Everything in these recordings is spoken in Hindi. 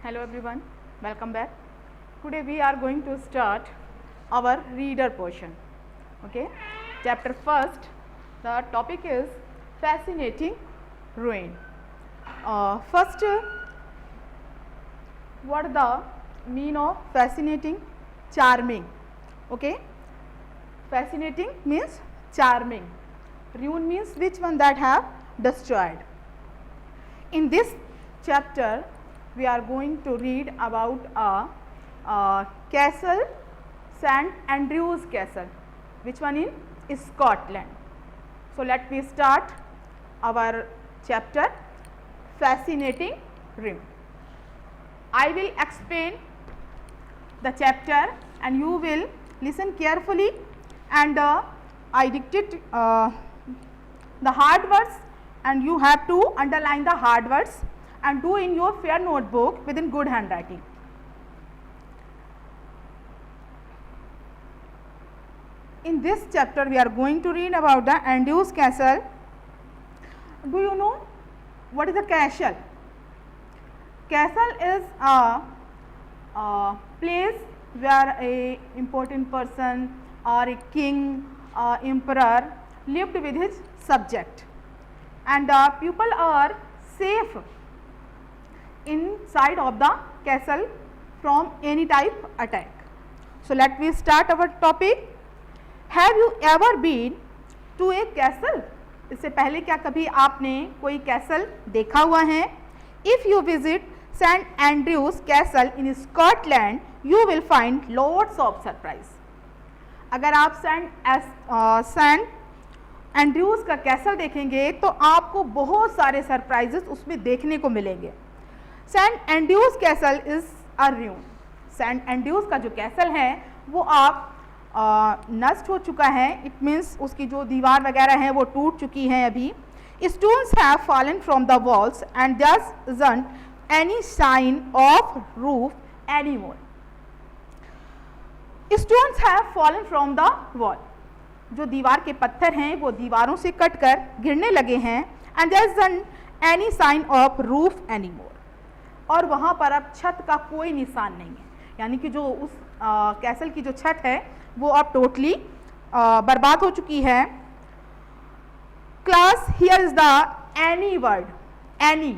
Hello everyone, welcome back. Today we are going to start our reader portion. Okay, chapter first. The topic is fascinating ruin. First, what the mean of fascinating? Charming. Okay, fascinating means charming. Ruin means which one that have destroyed. In this chapter, we are going to read about a castle, St. Andrews Castle, which one in Scotland. So let me start our chapter, fascinating ruin. I will explain the chapter and you will listen carefully, and I dictate the hard words and you have to underline the hard words and do in your fair notebook within good handwriting. In this chapter we are going to read about the Andrews Castle. Do you know what is a castle? Castle is a place where a important person or a king or emperor lived with his subject, and people are safe inside of the castle from any type attack. So let me start our topic. Have you ever been to a castle? इससे पहले क्या कभी आपने कोई कैसल देखा हुआ है? If you visit St. Andrews Castle in Scotland, you will find lots of surprise. अगर आप सेंट एंड्रयूज का कैसल देखेंगे तो आपको बहुत सारे सरप्राइजेस उसमें देखने को मिलेंगे. Saint Andrews castle is a ruin. Saint Andrews का जो कैसल है वो आप नष्ट हो चुका है. इट मीन्स उसकी जो दीवार वगैरह हैं वो टूट चुकी हैं अभी. Stones have fallen from the walls and there isn't any sign of roof anymore. Stones have fallen from the wall. जो दीवार के पत्थर हैं वो दीवारों से कटकर गिरने लगे हैं. And there isn't any sign of roof anymore. और वहाँ पर अब छत का कोई निशान नहीं है. यानी कि जो उस कैसल की जो छत है वो अब टोटली बर्बाद हो चुकी है. Class, here is the any word. Any.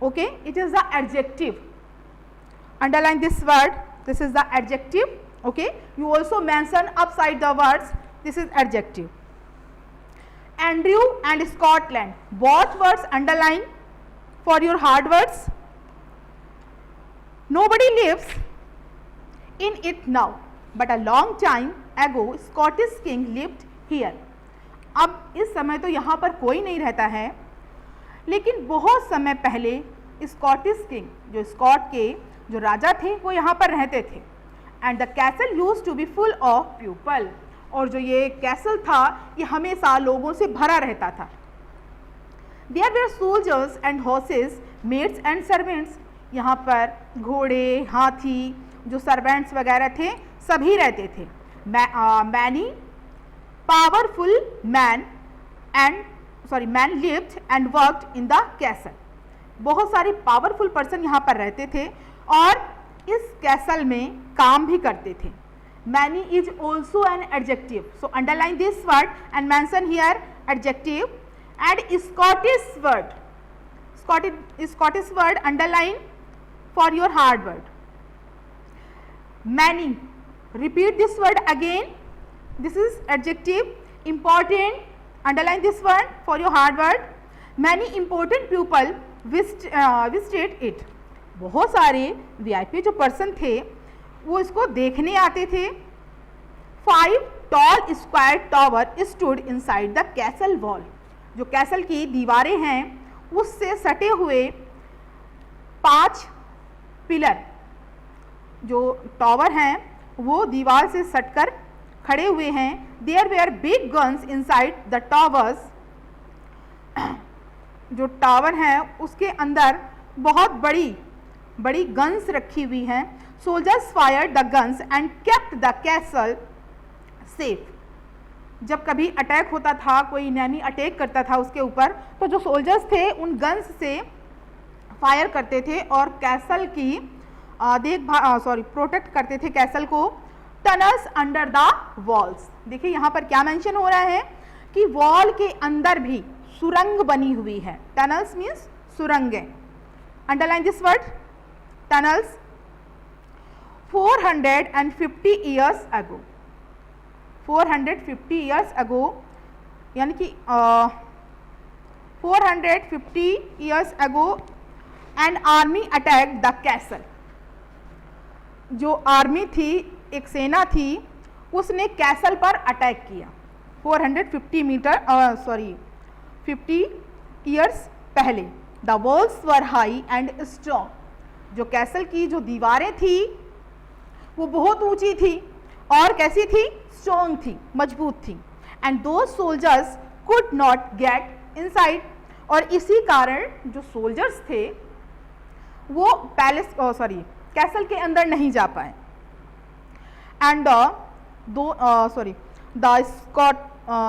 Okay, it is the adjective. Underline this word. This is the adjective. Okay, you also mention upside the words. This is adjective. Andrew and Scotland. Both words underline for your hard words. Nobody lives in it now, but a long time ago Scottish king lived here. अब इस समय तो यहाँ पर कोई नहीं रहता है, लेकिन बहुत समय पहले स्कॉटिश किंग, जो स्कॉट के जो राजा थे, वो यहाँ पर रहते थे. And the castle used to be full of people. और जो ये कैसल था ये हमेशा लोगों से भरा रहता था. There were soldiers and horses, maids and servants. यहाँ पर घोड़े, हाथी, जो सर्वेंट्स वगैरह थे सभी रहते थे. Many powerful man lived and worked in the castle. बहुत सारे पावरफुल पर्सन यहाँ पर रहते थे और इस कैसल में काम भी करते थे. Many is also an adjective, so underline this word and mention here adjective. And Scottish word underline for your hard word. Many, repeat this word again. This is adjective. Important, underline this word for your hard word. Many important people visited it. बहुत सारे VIP जो पर्सन थे वो इसको देखने आते थे. 5 tall square tower stood inside the castle wall. जो कैसल की दीवारें हैं उससे सटे हुए 5 पिलर जो टॉवर हैं वो दीवार से सटकर खड़े हुए हैं. There were big guns inside the towers. जो टावर हैं उसके अंदर बहुत बड़ी गन्स रखी हुई हैं. Soldiers fired the guns and kept the castle safe. जब कभी अटैक होता था, कोई एनिमी अटैक करता था उसके ऊपर, तो जो सोल्जर्स थे उन गन्स से फायर करते थे और कैसल की प्रोटेक्ट करते थे कैसल को। टनल्स अंडर द वॉल्स, देखिए यहाँ पर क्या मेंशन हो रहा है कि वॉल के अंदर भी सुरंग बनी हुई है। टनल्स मीन्स सुरंगें। Underline this word tunnels. 450 years ago, 450 years ago यानी कि 450 years ago an army attack the castle. जो आर्मी थी, एक सेना थी, उसने कैसल पर अटैक किया 50 ईयर्स पहले। The walls were high and strong, जो कैसल की जो दीवारें थी वो बहुत ऊंची थी और कैसी थी? स्ट्रॉन्ग थी, मजबूत थी। एंड दो soldiers could not get inside, और इसी कारण जो सोल्जर्स थे वो कैसल के अंदर नहीं जा पाए। And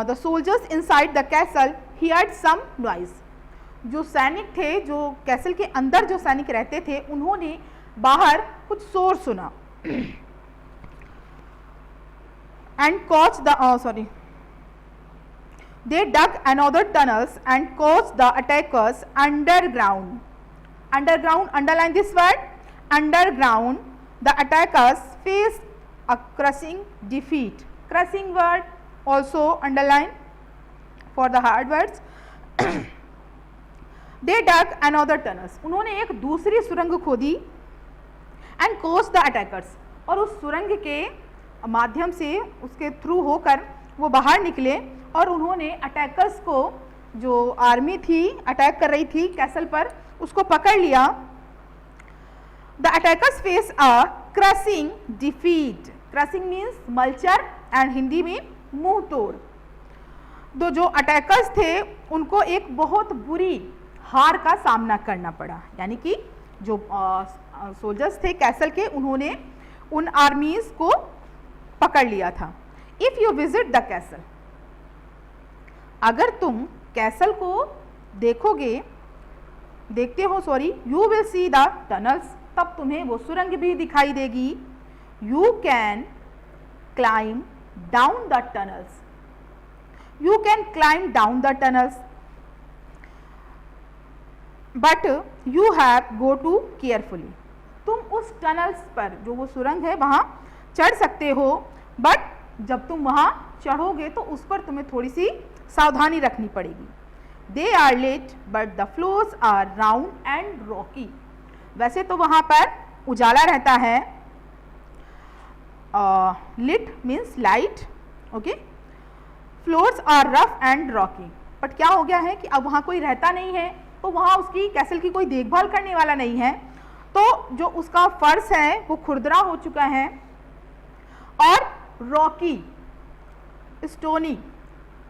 the soldiers inside the castle heard some noise, जो सैनिक थे, जो कैसल के अंदर जो सैनिक रहते थे, उन्होंने बाहर कुछ शोर सुना। and caused the they dug another tunnels and caused the attackers underground. Underline this word, underground. The attackers faced a crushing defeat. Crushing word also underline for the hard words. They dug another tunnels. उन्होंने एक दूसरी सुरंग खोदी and caused the attackers, और उस सुरंग के माध्यम से, उसके थ्रू होकर वो बाहर निकले और उन्होंने अटैकर्स को, जो आर्मी थी अटैक कर रही थी कैसल पर, उसको पकड़ लिया। The attackers face a crushing defeat. Crushing means mulcher and Hindi में मुंह तोड़। तो जो अटैकर्स थे उनको एक बहुत बुरी हार का सामना करना पड़ा, यानी कि जो सोल्जर्स थे कैसल के, उन्होंने उन आर्मीज को पकड़ लिया था। If you visit the castle, अगर तुम कैसल को देखते हो, you will see the tunnels, तब तुम्हें वो सुरंग भी दिखाई देगी। You can climb down the tunnels, you can climb down the tunnels, but you have go to carefully. तुम उस टनल्स पर, जो वो सुरंग है, वहां चढ़ सकते हो, बट जब तुम वहां चढ़ोगे तो उस पर तुम्हें थोड़ी सी सावधानी रखनी पड़ेगी। They are lit but the floors are round and rocky. वैसे तो वहां पर उजाला रहता है, lit means light, okay. Floors are rough and rocky, but क्या हो गया है कि अब वहां कोई रहता नहीं है, तो वहां उसकी कैसल की कोई देखभाल करने वाला नहीं है, तो जो उसका फर्श है वो खुरदरा हो चुका है और Rocky, stony,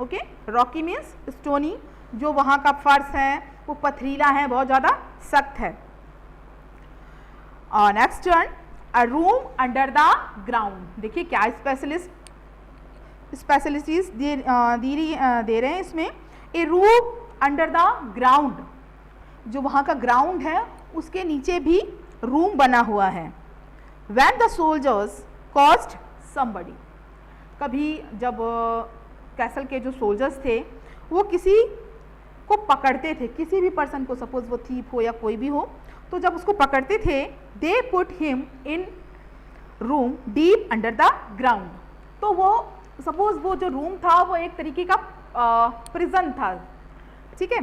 okay. Rocky means stony, जो वहां का फर्श है वो पथरीला है, बहुत ज्यादा सख्त है। और next one, a room under the ground. देखिए क्या स्पेशलिटीज दे रहे हैं इसमें। ए रूम अंडर द ग्राउंड, जो वहां का ग्राउंड है उसके नीचे भी रूम बना हुआ है। When the soldiers cost somebody, कभी जब कैसल के जो सोल्जर्स थे वो किसी को पकड़ते थे, किसी भी पर्सन को, सपोज वो थीप हो या कोई भी हो, तो जब उसको पकड़ते थे, they put him in room deep under the ground. तो वो सपोज वो जो रूम था वो एक तरीके का प्रिजन था, ठीक है।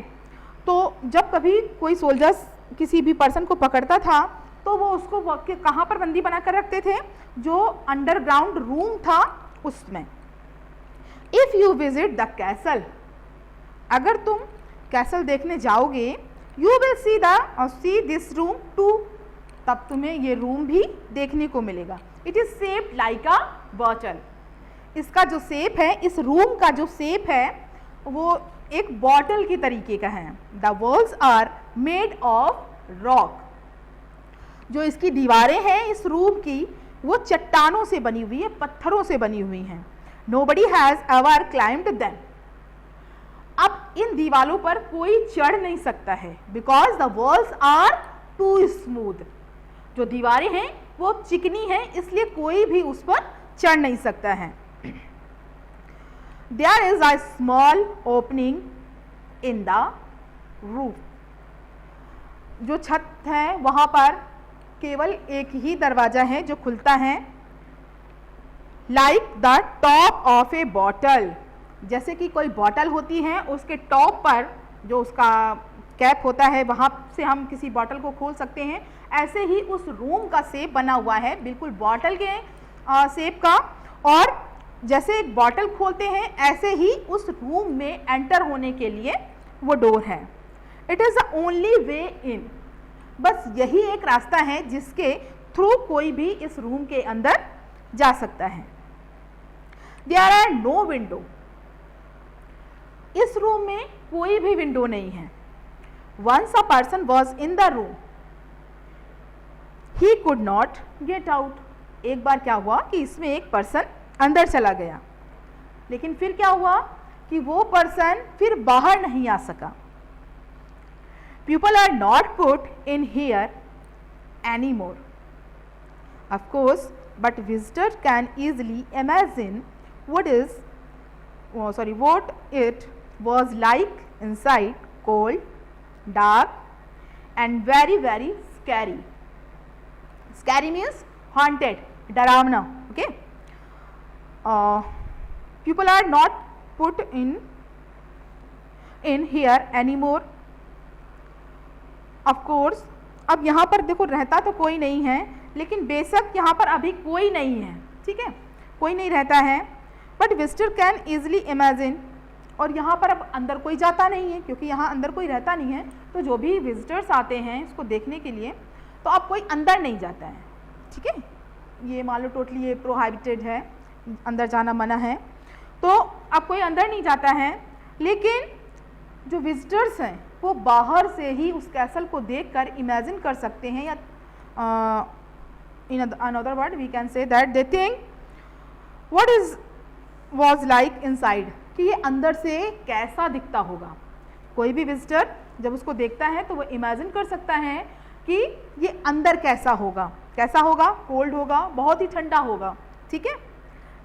तो जब कभी कोई सोल्जर्स किसी भी पर्सन को पकड़ता था तो वो उसको कहाँ पर बंदी बना कर रखते थे? जो अंडरग्राउंड रूम था उसमें। If you visit the castle, अगर तुम कैसल देखने जाओगे, you will see this room too, तब तुम्हें ये रूम भी देखने को मिलेगा। It is shaped like a bottle. इसका जो शेप है, इस रूम का जो शेप है वो एक बॉटल की तरीके का है। The walls are made of rock, जो इसकी दीवारें हैं इस रूम की वो चट्टानों से बनी हुई है, पत्थरों से बनी हुई हैं। Nobody has ever climbed them, अब इन दीवालों पर कोई चढ़ नहीं सकता है, because the walls are too smooth, जो दीवारें हैं वो चिकनी हैं, इसलिए कोई भी उस पर चढ़ नहीं सकता है। There is a small opening in the roof, जो छत है वहां पर केवल एक ही दरवाजा है जो खुलता है। Like the top of A bottle, जैसे कि कोई बॉटल होती है उसके टॉप पर जो उसका कैप होता है वहां से हम किसी बॉटल को खोल सकते हैं, ऐसे ही उस रूम का शेप बना हुआ है बिल्कुल बॉटल के शेप का, और जैसे एक बॉटल खोलते हैं ऐसे ही उस रूम में एंटर होने के लिए वो डोर है। It is the only way in, बस यही एक रास्ता है जिसके थ्रू कोई भी इस रूम के अंदर जा सकता है। देयर आर नो विंडो, इस रूम में कोई भी विंडो नहीं है। Once a person was in the room he could not get out, एक बार क्या हुआ कि इसमें एक पर्सन अंदर चला गया, लेकिन फिर क्या हुआ कि वो पर्सन फिर बाहर नहीं आ सका। People are not put in here anymore, of course, but visitor can easily imagine what it was like inside, cold, dark and very very scary. Scary means haunted, डरावना, okay? People are not put in here anymore. Of course, अब यहाँ पर देखो रहता तो कोई नहीं है, लेकिन बेशक यहाँ पर अभी कोई नहीं है, ठीक है, कोई नहीं रहता है, but visitor can easily imagine, और यहाँ पर अब अंदर कोई जाता नहीं है क्योंकि यहाँ अंदर कोई रहता नहीं है, तो जो भी विजिटर्स आते हैं इसको देखने के लिए तो अब कोई अंदर नहीं जाता है, ठीक है, ये मान लो टोटली ये प्रोहाइबिटेड है, अंदर जाना मना है, तो अब कोई अंदर नहीं जाता है, लेकिन जो विजिटर्स हैं वो बाहर से ही उस कैसल को देखकर इमेजिन कर सकते हैं, या in another word we can say that they think what is was like inside, कि ये अंदर से कैसा दिखता होगा। कोई भी विजिटर जब उसको देखता है तो वो इमेजिन कर सकता है कि ये अंदर कैसा होगा, कैसा होगा, कोल्ड होगा, बहुत ही ठंडा होगा, ठीक है,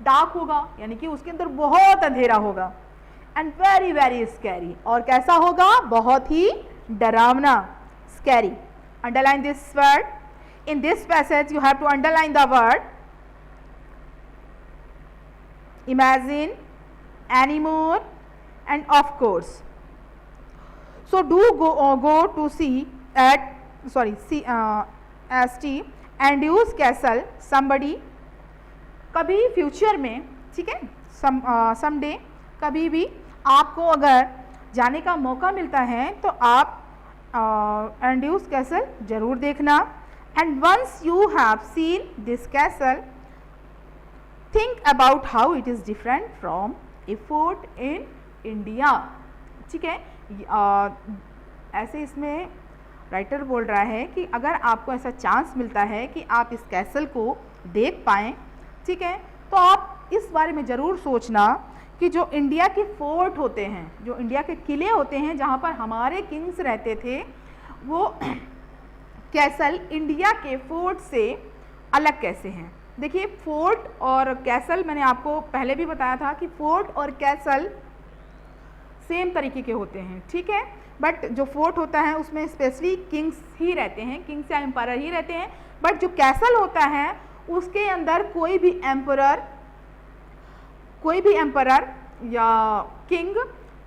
डार्क होगा यानी कि उसके अंदर बहुत अंधेरा होगा, एंड वेरी वेरी स्कैरी, और कैसा होगा, बहुत ही डरावना, scary. Underline this word, in this passage you have to underline the word imagine, anymore and of course. So do go to see at ST Andrews Castle somebody, कभी फ्यूचर में, ठीक है, someday, कभी भी आपको अगर जाने का मौका मिलता है तो आप एंड्यूस कैसल जरूर देखना। And once you have seen this castle think about how it is different from a fort in India, ठीक है। ऐसे इसमें राइटर बोल रहा है कि अगर आपको ऐसा चांस मिलता है कि आप इस कैसल को देख पाएँ, ठीक है, तो आप इस बारे में ज़रूर सोचना कि जो इंडिया के फोर्ट होते हैं, जो इंडिया के किले होते हैं जहाँ पर हमारे किंग्स रहते थे, वो कैसल इंडिया के फोर्ट से अलग कैसे हैं। देखिए, फोर्ट और कैसल मैंने आपको पहले भी बताया था कि फोर्ट और कैसल सेम तरीके के होते हैं, ठीक है, बट जो फोर्ट होता है उसमें स्पेशली किंग्स ही रहते हैं, किंग्स या एम्पायर ही रहते हैं, बट जो कैसल होता है उसके अंदर कोई भी एम्परर या किंग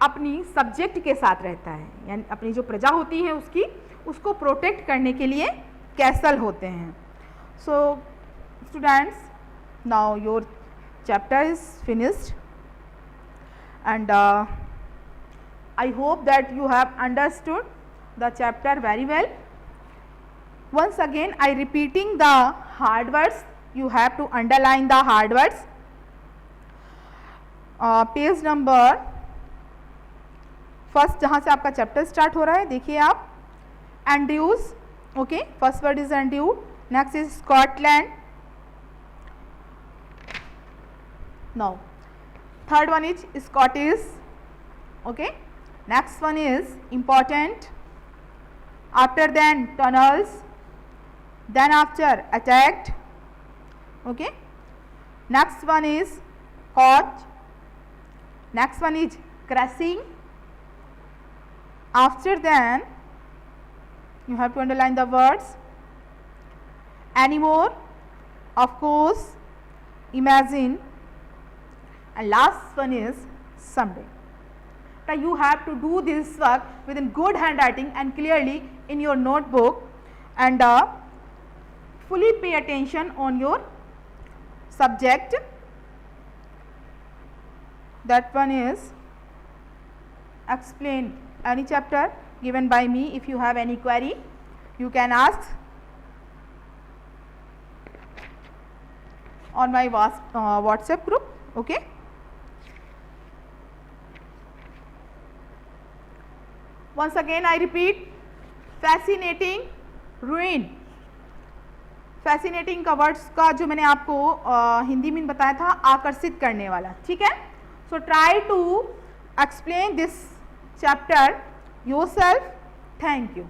अपनी सब्जेक्ट के साथ रहता है, यानी अपनी जो प्रजा होती है उसको प्रोटेक्ट करने के लिए कैसल होते हैं। So students, now your chapter is finished and I hope that you have understood the chapter very well. Once again I repeating the hard words, you have to underline the hard words. Page number first जहाँ से आपका चैप्टर स्टार्ट हो रहा है, देखिए आप, Andrews, okay, first word is Andrew, next is Scotland, now third one is Scottish, okay, next one is important, after then tunnels, then after attacked. Okay, next one is caught, next one is crashing, after then you have to underline the words anymore, of course, imagine, and last one is someday. Now you have to do this work within good handwriting and clearly in your notebook, and fully pay attention on your subject. That one is explain any chapter given by me. If you have any query, you can ask on my WhatsApp group. Okay. Once again I repeat, fascinating, ruin. Fascinating का वर्ड्स का जो मैंने आपको हिंदी में बताया था, आकर्षित करने वाला. ठीक है. So try to explain this chapter yourself. Thank you.